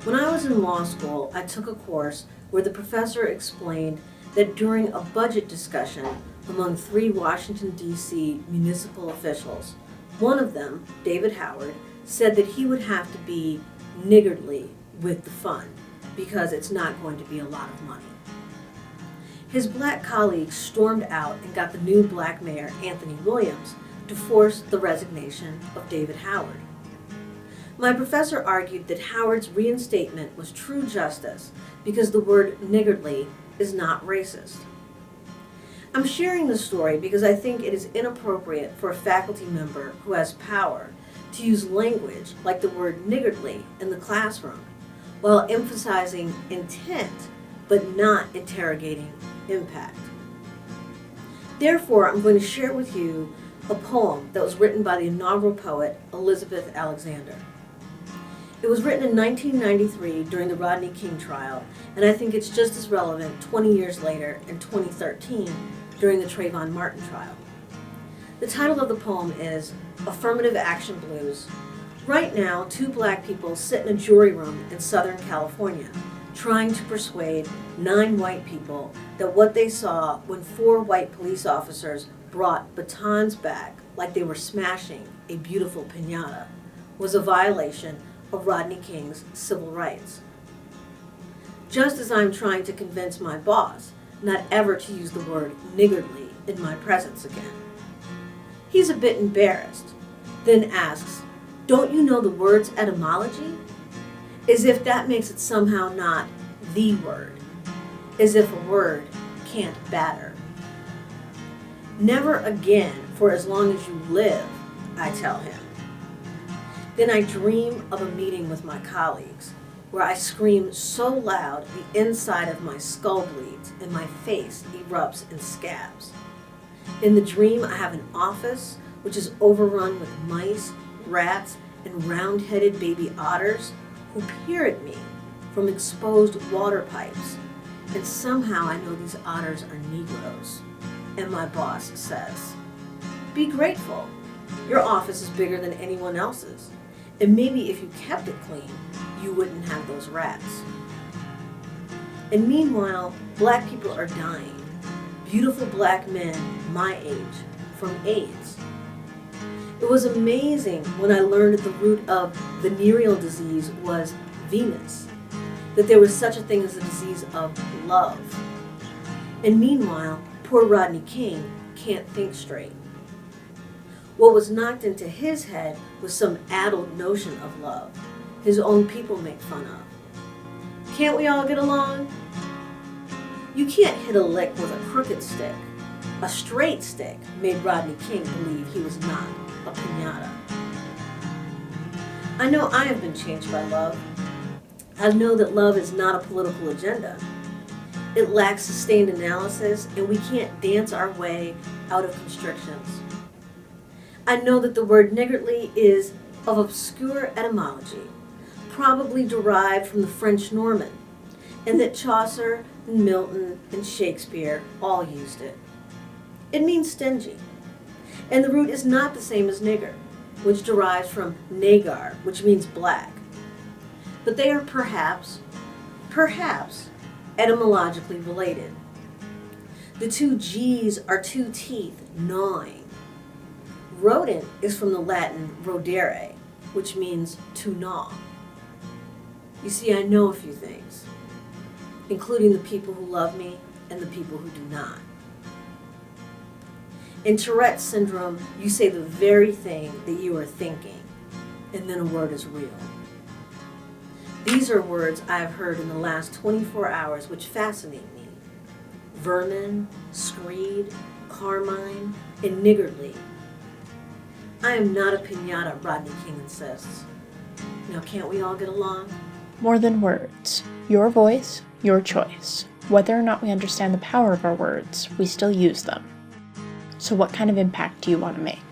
When I was in law school, I took a course where the professor explained that during a budget discussion among three Washington, D.C. municipal officials, one of them, David Howard, said that he would have to be niggardly with the fund because it's not going to be a lot of money. His black colleagues stormed out and got the new black mayor, Anthony Williams, to force the resignation of David Howard. My professor argued that Howard's reinstatement was true justice because the word niggardly is not racist. I'm sharing this story because I think it is inappropriate for a faculty member who has power to use language like the word niggardly in the classroom while emphasizing intent but not interrogating impact. Therefore, I'm going to share with you a poem that was written by the inaugural poet Elizabeth Alexander. It was written in 1993 during the Rodney King trial, and I think it's just as relevant 20 years later in 2013 during the Trayvon Martin trial. The title of the poem is Affirmative Action Blues. Right now, two black people sit in a jury room in Southern California trying to persuade 9 white people that what they saw when 4 white police officers brought batons back like they were smashing a beautiful piñata was a violation of Rodney King's civil rights. Just as I'm trying to convince my boss not ever to use the word niggardly in my presence again. He's a bit embarrassed, then asks, "Don't you know the word's etymology?" As if that makes it somehow not the word, as if a word can't batter. "Never again for as long as you live," I tell him. Then I dream of a meeting with my colleagues where I scream so loud the inside of my skull bleeds and my face erupts in scabs. In the dream, I have an office which is overrun with mice, rats, and round-headed baby otters who peer at me from exposed water pipes. And somehow I know these otters are Negroes. And my boss says, "Be grateful. Your office is bigger than anyone else's. And maybe if you kept it clean, you wouldn't have those rats." And meanwhile, black people are dying. Beautiful black men my age from AIDS. It was amazing when I learned that the root of venereal disease was Venus, that there was such a thing as a disease of love. And meanwhile, poor Rodney King can't think straight. What was knocked into his head was some addled notion of love his own people make fun of. Can't we all get along? You can't hit a lick with a crooked stick. A straight stick made Rodney King believe he was not a piñata. I know I have been changed by love. I know that love is not a political agenda. It lacks sustained analysis, and we can't dance our way out of constrictions. I know that the word niggardly is of obscure etymology, probably derived from the French Norman, and that Chaucer and Milton and Shakespeare all used it. It means stingy, and the root is not the same as nigger, which derives from nagar, which means black. But they are perhaps, etymologically related. The 2 G's are 2 teeth gnawing. Rodent is from the Latin rodere, which means to gnaw. You see, I know a few things, including the people who love me and the people who do not. In Tourette's syndrome, you say the very thing that you are thinking, and then a word is real. These are words I have heard in the last 24 hours which fascinate me. Vermin, screed, carmine, and niggardly. I am not a piñata, Rodney King insists. Now can't we all get along? More than words. Your voice, your choice. Whether or not we understand the power of our words, we still use them. So what kind of impact do you want to make?